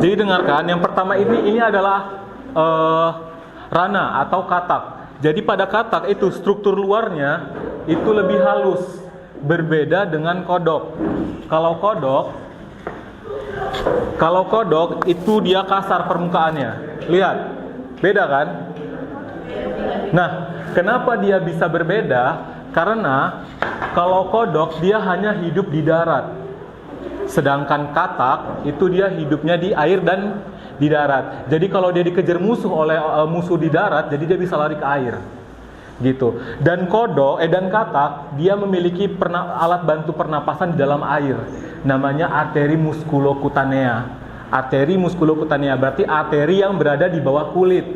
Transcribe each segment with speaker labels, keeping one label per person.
Speaker 1: Jadi dengarkan, yang pertama ini adalah rana atau katak. Jadi pada katak itu struktur luarnya itu lebih halus, berbeda dengan kodok. Kalau kodok itu dia kasar permukaannya. Lihat, beda kan? Nah, kenapa dia bisa berbeda? Karena kalau kodok dia hanya hidup di darat. Sedangkan katak itu dia hidupnya di air dan di darat. Jadi kalau dia dikejar musuh oleh musuh di darat, jadi dia bisa lari ke air. Gitu. Dan dan katak dia memiliki alat bantu pernapasan di dalam air. Namanya arteri muskulokutanea. Arteri muskulokutanea berarti arteri yang berada di bawah kulit.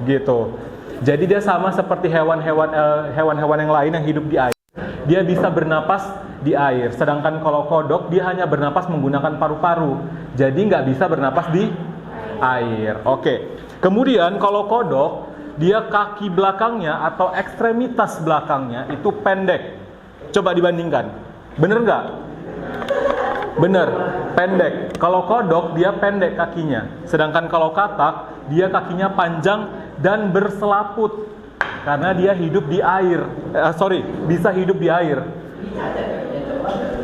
Speaker 1: Gitu. Jadi dia sama seperti hewan-hewan yang lain yang hidup di air. Dia bisa bernapas di air. Sedangkan kalau kodok dia hanya bernapas menggunakan paru-paru. Jadi nggak bisa bernapas di air. Oke. Kemudian kalau kodok dia kaki belakangnya atau ekstremitas belakangnya itu pendek. Coba dibandingkan. Bener nggak? Bener, pendek. Kalau kodok dia pendek kakinya. Sedangkan kalau katak dia kakinya panjang dan berselaput. Karena dia hidup di air. Bisa hidup di air.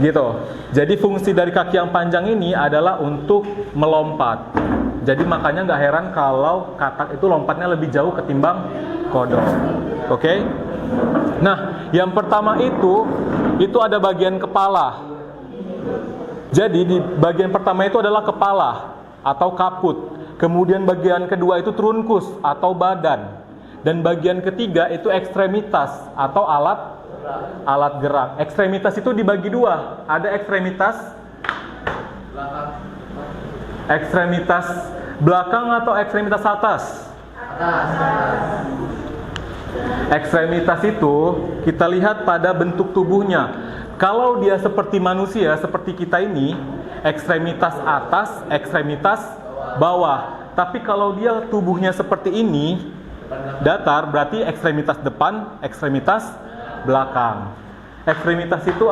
Speaker 1: Gitu. Jadi fungsi dari kaki yang panjang ini adalah untuk melompat. Jadi makanya nggak heran kalau katak itu lompatnya lebih jauh ketimbang kodok. Oke? Nah, yang pertama itu ada bagian kepala. Jadi di bagian pertama itu adalah kepala atau kaput. Kemudian bagian kedua itu trunkus atau badan. Dan bagian ketiga itu ekstremitas atau alat gerak. Ekstremitas itu dibagi dua. Ada ekstremitas belakang atau ekstremitas atas? Ekstremitas itu kita lihat pada bentuk tubuhnya. Kalau dia seperti manusia, seperti kita ini, ekstremitas atas, ekstremitas bawah. Tapi kalau dia tubuhnya seperti ini, datar, berarti ekstremitas depan, ekstremitas belakang. Ekstremitas itu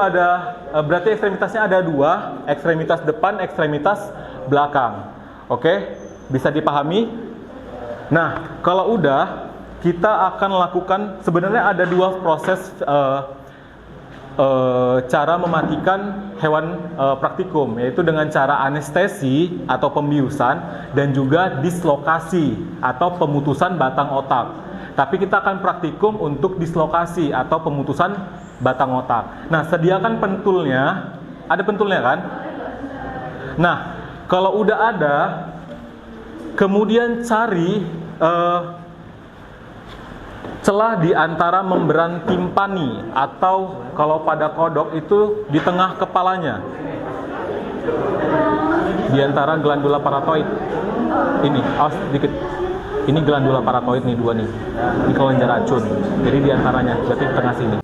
Speaker 1: berarti ekstremitasnya ada dua, ekstremitas depan, ekstremitas belakang. Oke, bisa dipahami? Nah, kalau udah, kita akan lakukan, sebenarnya ada dua proses cara mematikan hewan praktikum, yaitu dengan cara anestesi atau pembiusan dan juga dislokasi atau pemutusan batang otak. Tapi kita akan praktikum untuk dislokasi atau pemutusan batang otak. Nah, sediakan pentulnya. Ada pentulnya kan? Nah, kalau udah ada, kemudian cari celah di antara membran timpani atau kalau pada kodok itu di tengah kepalanya, di antara glandula paratoid ini, sedikit ini glandula paratoid nih, dua nih, ini kelenjar racun, jadi di antaranya berarti di tengah sini.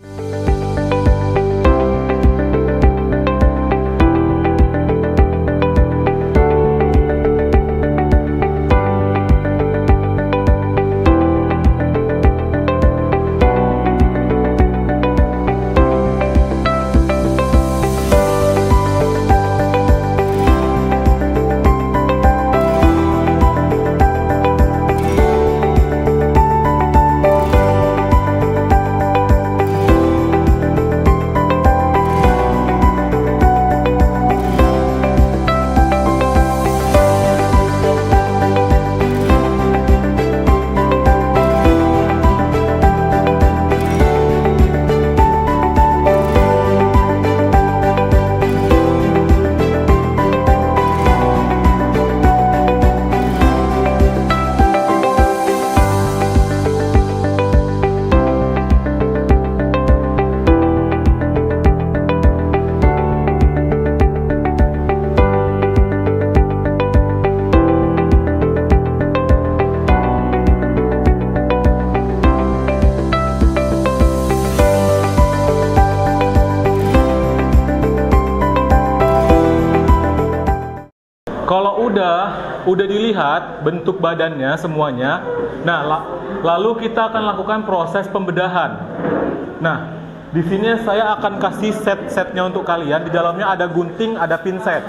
Speaker 1: Kalau udah dilihat bentuk badannya semuanya, nah lalu kita akan lakukan proses pembedahan. Nah, di sini saya akan kasih set-setnya untuk kalian. Di dalamnya ada gunting, ada pinset.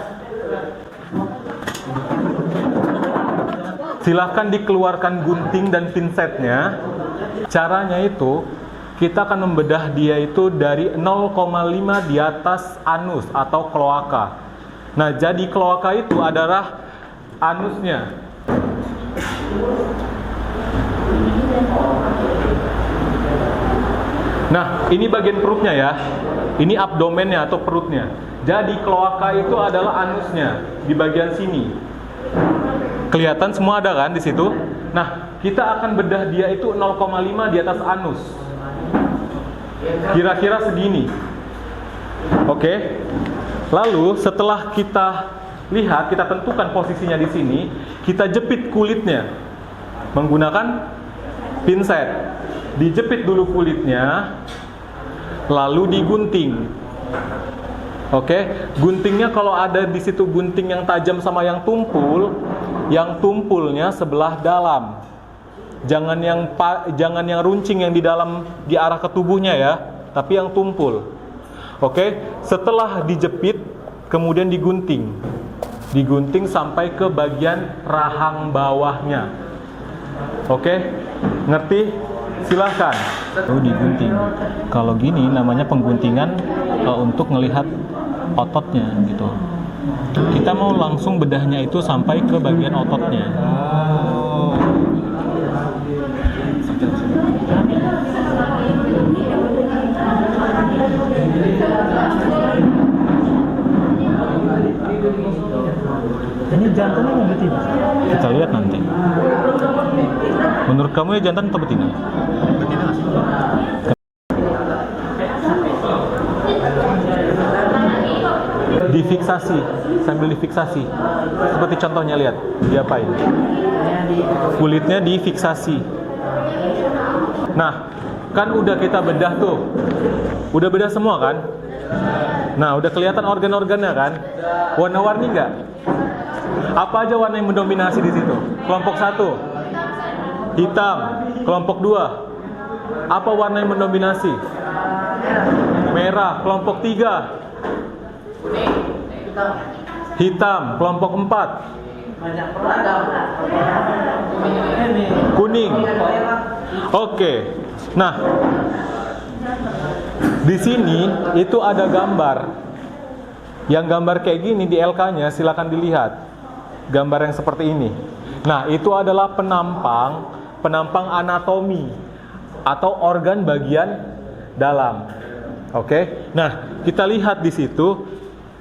Speaker 1: silahkan dikeluarkan gunting dan pinsetnya. Caranya itu, kita akan membedah dia itu dari 0,5 di atas anus atau kloaka. Nah, jadi kloaka itu adalah anusnya. Nah, ini bagian perutnya ya. Ini abdomennya atau perutnya. Jadi kloaka itu adalah anusnya di bagian sini. Kelihatan semua ada kan di situ? Nah, kita akan bedah dia itu 0,5 di atas anus. Kira-kira segini. Oke. Lalu setelah kita lihat, kita tentukan posisinya di sini, kita jepit kulitnya menggunakan pinset. Dijepit dulu kulitnya, lalu digunting. Oke, guntingnya kalau ada di situ gunting yang tajam sama yang tumpulnya sebelah dalam. Jangan yang runcing yang di dalam di arah ke tubuhnya ya, tapi yang tumpul. Oke, setelah dijepit kemudian digunting. Digunting sampai ke bagian rahang bawahnya. Oke, ngerti? Silahkan. Digunting. Kalau gini namanya pengguntingan untuk melihat ototnya gitu. Kita mau langsung bedahnya itu sampai ke bagian ototnya.
Speaker 2: Ini jantungnya mau betina?
Speaker 1: Kita lihat nanti. Menurut kamu ya jantan atau betina?
Speaker 2: Betina nggak sih?
Speaker 1: Difiksasi, sambil difiksasi. Seperti contohnya lihat, diapain? Kulitnya difiksasi. Nah, kan udah kita bedah tuh. Udah bedah semua kan? Nah, udah kelihatan organ-organnya kan? Warna-warni nggak? Apa aja warna yang mendominasi di situ? Kelompok 1 hitam, kelompok 2 apa warna yang mendominasi? Merah. Kelompok 3 hitam. Kelompok 4 kuning. Oke. Nah, di sini itu ada gambar. Yang gambar kayak gini di LK-nya silakan dilihat. Gambar yang seperti ini. Nah, itu adalah penampang anatomi atau organ bagian dalam. Oke. Nah, kita lihat di situ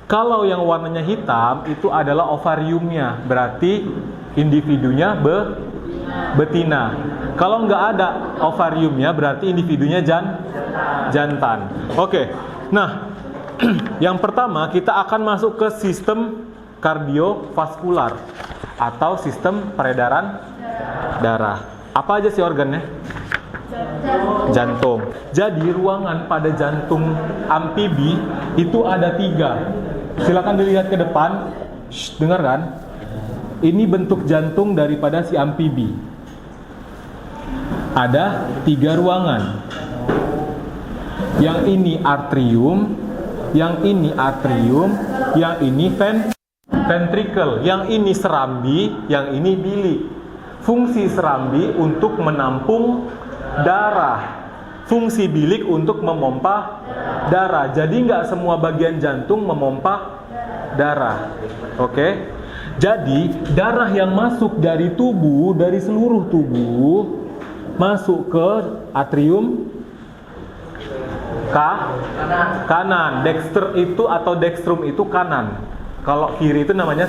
Speaker 1: kalau yang warnanya hitam itu adalah ovariumnya, berarti individunya betina. Kalau nggak ada ovariumnya berarti individunya jantan. Oke. Nah, yang pertama kita akan masuk ke sistem kardiovaskular atau sistem peredaran darah. Apa aja sih organnya? Jantung. Jadi ruangan pada jantung amfibi itu ada 3. Silakan dilihat ke depan. Dengar kan? Ini bentuk jantung daripada si amfibi. Ada 3 ruangan. Yang ini atrium, yang ini atrium, yang ini ventricle, yang ini serambi, yang ini bilik. Fungsi serambi untuk menampung darah, fungsi bilik untuk memompa darah. Jadi nggak semua bagian jantung memompa darah. Oke? Jadi darah yang masuk dari tubuh, dari seluruh tubuh, masuk ke atrium kanan. Dexter itu atau dextrum itu kanan. Kalau kiri itu namanya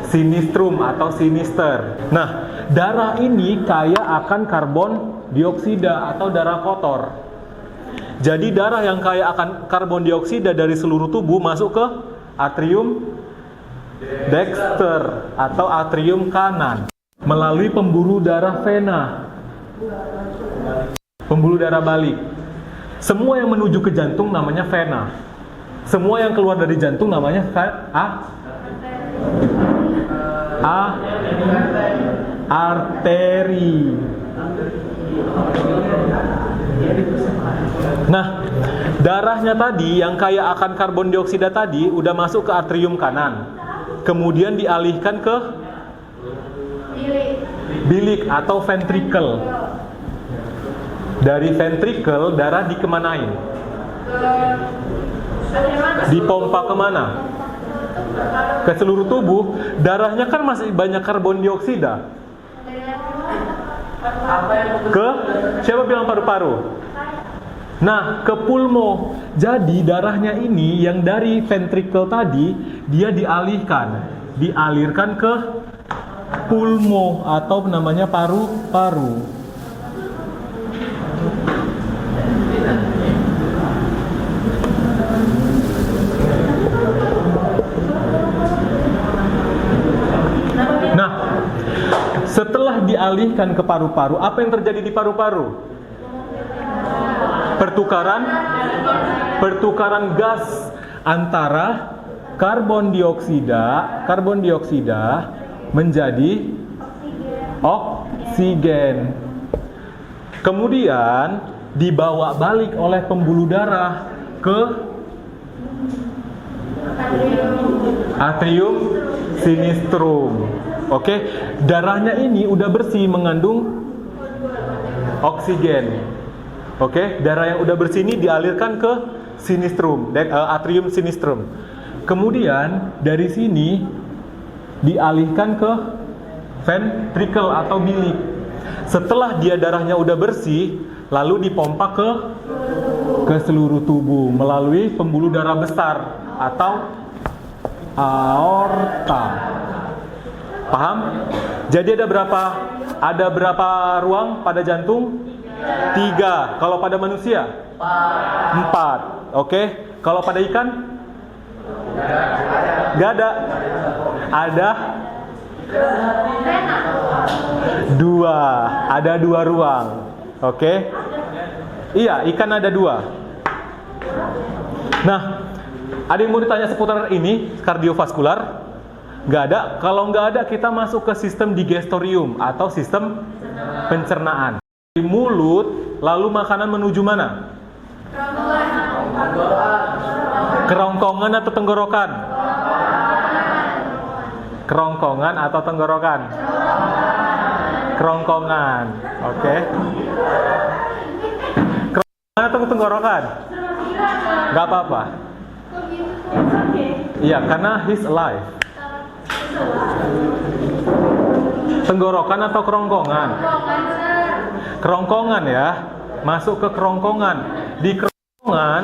Speaker 1: sinistrum atau sinister. Nah, darah ini kaya akan karbon dioksida atau darah kotor. Jadi darah yang kaya akan karbon dioksida dari seluruh tubuh masuk ke atrium dexter atau atrium kanan melalui pembuluh darah vena. Pembuluh darah balik. Semua yang menuju ke jantung namanya vena. Semua yang keluar dari jantung namanya arteri. Nah, darahnya tadi yang kaya akan karbon dioksida tadi udah masuk ke atrium kanan. Kemudian dialihkan ke Bilik atau ventricle. Dari ventricle darah dikemanain? Dipompa kemana? Ke seluruh tubuh. Darahnya kan masih banyak karbon dioksida. Ke siapa bilang paru-paru? Nah, ke pulmo. Jadi darahnya ini yang dari ventricle tadi dia dialirkan ke pulmo atau namanya paru-paru. Nah, setelah dialihkan ke paru-paru, apa yang terjadi di paru-paru? Pertukaran gas antara karbon dioksida menjadi oksigen. Kemudian dibawa balik oleh pembuluh darah ke atrium sinistrum. Oke, darahnya ini udah bersih mengandung oksigen. Oke, darah yang udah bersih ini dialirkan ke sinistrum, atrium sinistrum. Kemudian dari sini dialihkan ke ventricle atau bilik. Setelah dia darahnya udah bersih, lalu dipompa ke seluruh tubuh melalui pembuluh darah besar atau aorta. Paham? Jadi ada berapa ruang pada jantung? 3. Kalau pada manusia? 4. Oke. Kalau pada ikan? Gak ada. Ada 2. Ada 2 ruang. Oke. Iya, ikan ada 2. Nah, ada yang mau ditanya seputar ini, kardiovaskular? Gak ada. Kalau gak ada, kita masuk ke sistem digestorium atau sistem pencernaan. Di mulut, lalu makanan menuju mana? Kerongkongan atau tenggorokan? Kerongkongan atau tenggorokan? Kerongkongan. Oke. Kerongkongan atau tenggorokan? Gak apa-apa. Iya, karena he's alive. Tenggorokan atau kerongkongan? Kerongkongan ya. Masuk ke kerongkongan. Di kerongkongan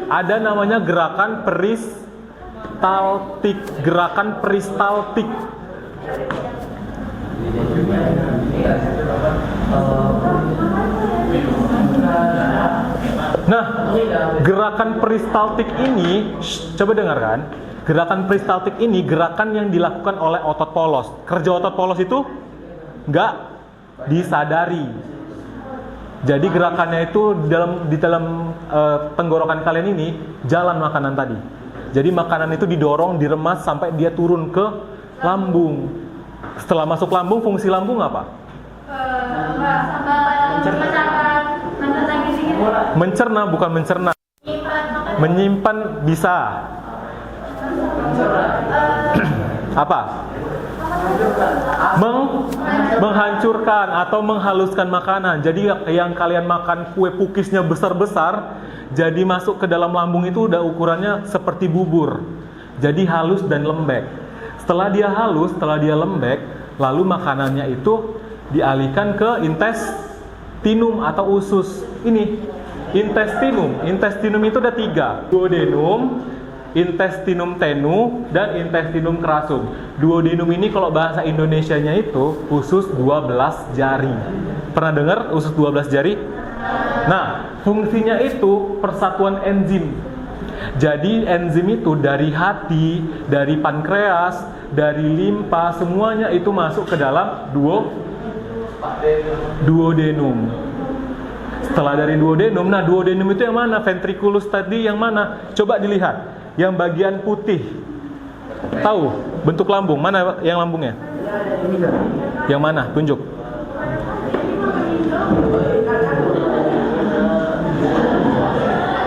Speaker 1: ada namanya gerakan peristaltik. Gerakan peristaltik. Nah, gerakan peristaltik ini, coba dengarkan. Gerakan peristaltik ini gerakan yang dilakukan oleh otot polos. Kerja otot polos itu nggak disadari. Jadi gerakannya itu di dalam tenggorokan kalian ini jalan makanan tadi. Jadi makanan itu didorong, diremas sampai dia turun ke lambung. Setelah masuk lambung, fungsi lambung apa? Mencerna, bukan mencerna. Menyimpan bisa. Apa? Menghancurkan atau menghaluskan makanan. Jadi yang kalian makan kue pukisnya besar-besar, jadi masuk ke dalam lambung itu udah ukurannya seperti bubur. Jadi halus dan lembek. Setelah dia halus, setelah dia lembek, lalu makanannya itu dialihkan ke intestinum atau usus. Ini intestinum. Intestinum itu ada 3. Duodenum, intestinum tenu, dan intestinum crassum. Duodenum ini kalau bahasa Indonesianya itu usus 12 jari. Pernah dengar usus 12 jari? Nah, fungsinya itu persatuan enzim. Jadi enzim itu dari hati, dari pankreas, dari limpa, semuanya itu masuk ke dalam duodenum. Setelah dari duodenum, nah duodenum itu yang mana? Ventriculus tadi yang mana? Coba dilihat. Yang bagian putih. Tahu bentuk lambung? Mana yang lambungnya? Yang mana? Tunjuk.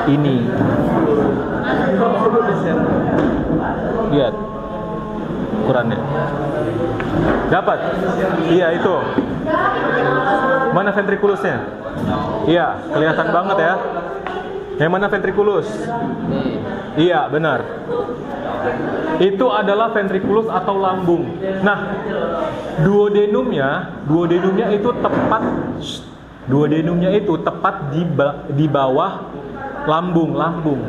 Speaker 1: Ini. Lihat. ukurannya. Dapat? Iya itu. Mana ventrikulusnya? Iya, kelihatan banget ya. Yang mana ventrikulus? Iya, benar. Itu adalah ventrikulus atau lambung. Nah, duodenumnya itu tepat di bawah lambung.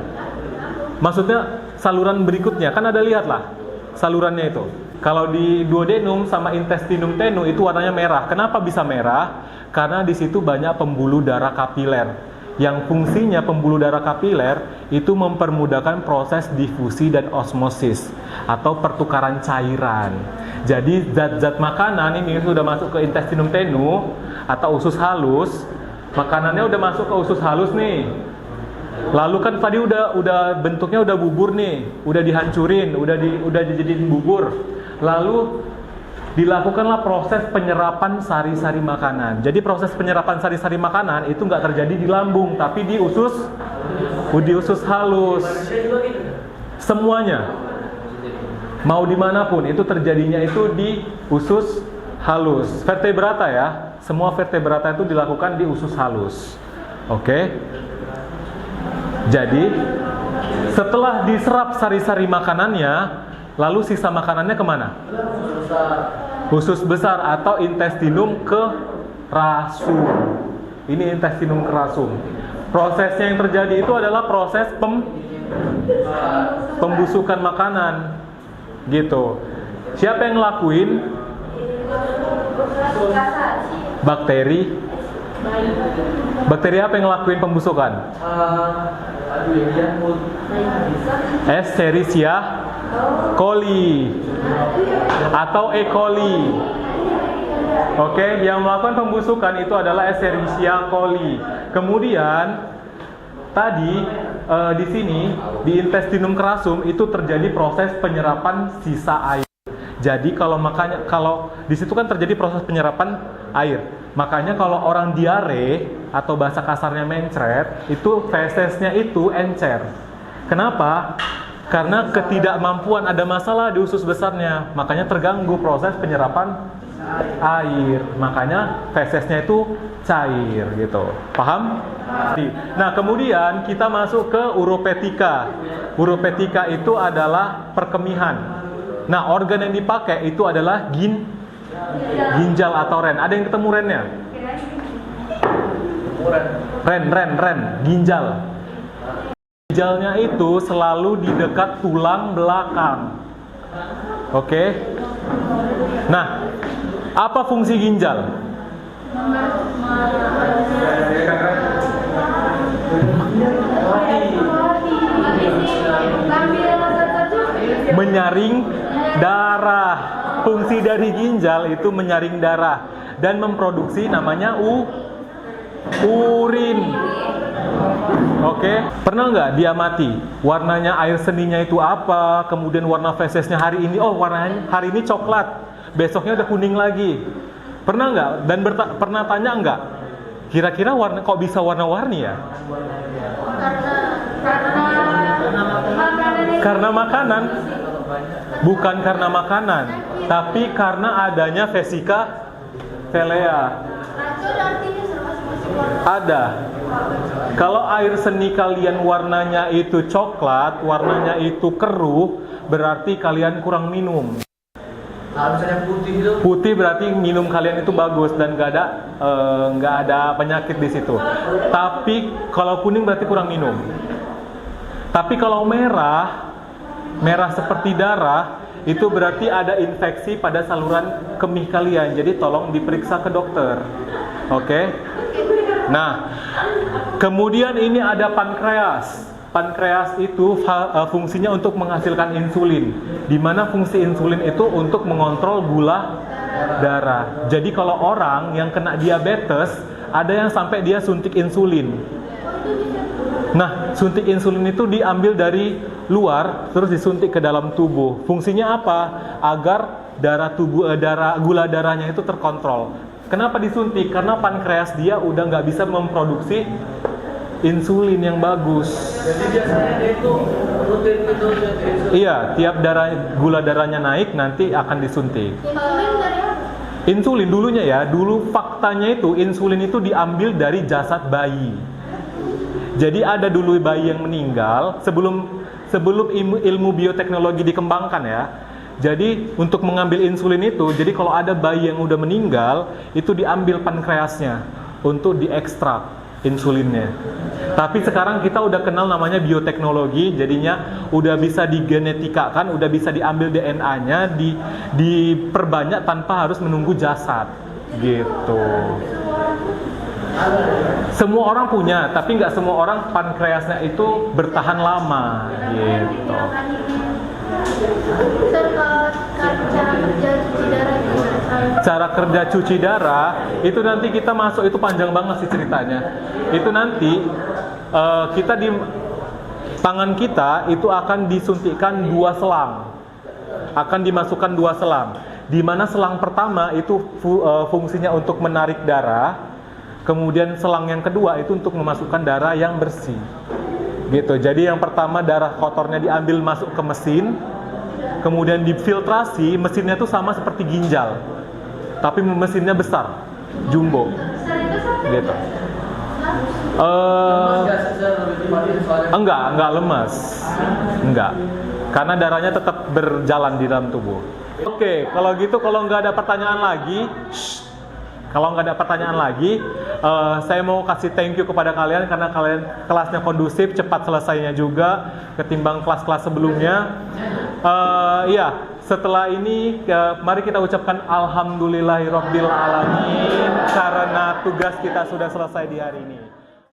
Speaker 1: Maksudnya saluran berikutnya, kan ada lihat lah salurannya itu. Kalau di duodenum sama intestinum tenue itu warnanya merah. Kenapa bisa merah? Karena di situ banyak pembuluh darah kapiler. Yang fungsinya pembuluh darah kapiler itu mempermudahkan proses difusi dan osmosis atau pertukaran cairan. Jadi zat-zat makanan ini sudah masuk ke intestinum tenue atau usus halus. Makanannya udah masuk ke usus halus nih. Lalu kan tadi udah bentuknya udah bubur nih, udah dihancurin, udah dijadiin bubur. Lalu dilakukanlah proses penyerapan sari-sari makanan. Jadi proses penyerapan sari-sari makanan itu nggak terjadi di lambung, tapi di usus halus. Semuanya, mau dimanapun itu terjadinya itu di usus halus. Vertebrata ya, semua vertebrata itu dilakukan di usus halus. Oke. Jadi setelah diserap sari-sari makanannya, lalu sisa makanannya kemana? Usus besar atau intestinum kerasum. Ini intestinum kerasum. Prosesnya yang terjadi itu adalah proses pembusukan makanan. Gitu. Siapa yang ngelakuin? Bakteri. Bakteri apa yang ngelakuin pembusukan? Escherichia coli atau E. coli. Oke, yang melakukan pembusukan itu adalah Escherichia coli. Kemudian tadi di sini di intestinum kerasum itu terjadi proses penyerapan sisa air. Jadi kalau di situ kan terjadi proses penyerapan air. Makanya kalau orang diare atau bahasa kasarnya mencret, itu fesesnya itu encer. Kenapa? Karena ketidakmampuan, ada masalah di usus besarnya, makanya terganggu proses penyerapan air. Makanya fesesnya itu cair gitu. Paham? Nah, kemudian kita masuk ke uropetika. Uropetika itu adalah perkemihan. Nah, organ yang dipakai itu adalah ginjal atau ren. Ada yang ketemu rennya? Ren, ginjal. Ginjalnya itu selalu di dekat tulang belakang. Oke. Nah, apa fungsi ginjal? Menyaring darah. Fungsi dari ginjal itu menyaring darah dan memproduksi namanya urin. Oke, pernah nggak dia mati? Warnanya air seninya itu apa? Kemudian warna fesesnya hari ini, warnanya hari ini coklat, besoknya udah kuning lagi. Pernah nggak? Dan pernah tanya nggak? Kira-kira warna kok bisa warna-warni ya? Karena makanan. Bukan karena makanan, tapi karena adanya vesika velea. Ada. Kalau air seni kalian warnanya itu coklat, warnanya itu keruh, berarti kalian kurang minum.
Speaker 2: Misalnya putih itu?
Speaker 1: Putih berarti minum kalian itu bagus dan nggak ada penyakit di situ. Tapi kalau kuning berarti kurang minum. Tapi kalau merah seperti darah, itu berarti ada infeksi pada saluran kemih kalian. Jadi tolong diperiksa ke dokter. Oke? Nah, kemudian ini ada pankreas. Pankreas itu fungsinya untuk menghasilkan insulin. Di mana fungsi insulin itu untuk mengontrol gula darah. Jadi kalau orang yang kena diabetes, ada yang sampai dia suntik insulin. Nah, suntik insulin itu diambil dari luar terus disuntik ke dalam tubuh. Fungsinya apa? Agar gula darahnya itu terkontrol. Kenapa disuntik? Karena pankreas dia udah nggak bisa memproduksi insulin yang bagus.
Speaker 2: Jadi biasanya dia itu rutin gitu.
Speaker 1: Iya, tiap gula darahnya naik nanti akan disuntik.
Speaker 3: Insulin dari apa?
Speaker 1: Insulin dulunya ya, dulu faktanya itu insulin itu diambil dari jasad bayi. Jadi ada dulu bayi yang meninggal sebelum ilmu bioteknologi dikembangkan ya. Jadi untuk mengambil insulin itu, jadi kalau ada bayi yang udah meninggal, itu diambil pankreasnya untuk diekstrak insulinnya. Tapi sekarang kita udah kenal namanya bioteknologi, jadinya udah bisa digenetikakan, udah bisa diambil DNA-nya, diperbanyak tanpa harus menunggu jasad, gitu. Semua orang punya, tapi nggak semua orang pankreasnya itu bertahan lama, gitu. Cara kerja cuci darah itu nanti kita masuk, itu panjang banget sih ceritanya. Itu nanti kita di tangan kita itu akan disuntikkan 2 selang, akan dimasukkan 2 selang. Di mana selang pertama itu fungsinya untuk menarik darah, kemudian selang yang kedua itu untuk memasukkan darah yang bersih. Gitu. Jadi yang pertama darah kotornya diambil masuk ke mesin, kemudian difiltrasi. Mesinnya tuh sama seperti ginjal, tapi mesinnya besar, jumbo. Gitu. Enggak lemas. Enggak. Karena darahnya tetap berjalan di dalam tubuh. Oke, kalau gitu kalau nggak ada pertanyaan lagi, saya mau kasih thank you kepada kalian karena kalian kelasnya kondusif, cepat selesainya juga ketimbang kelas-kelas sebelumnya. Iya, setelah ini mari kita ucapkan alhamdulillahirabbil alamin karena tugas kita sudah selesai di hari ini.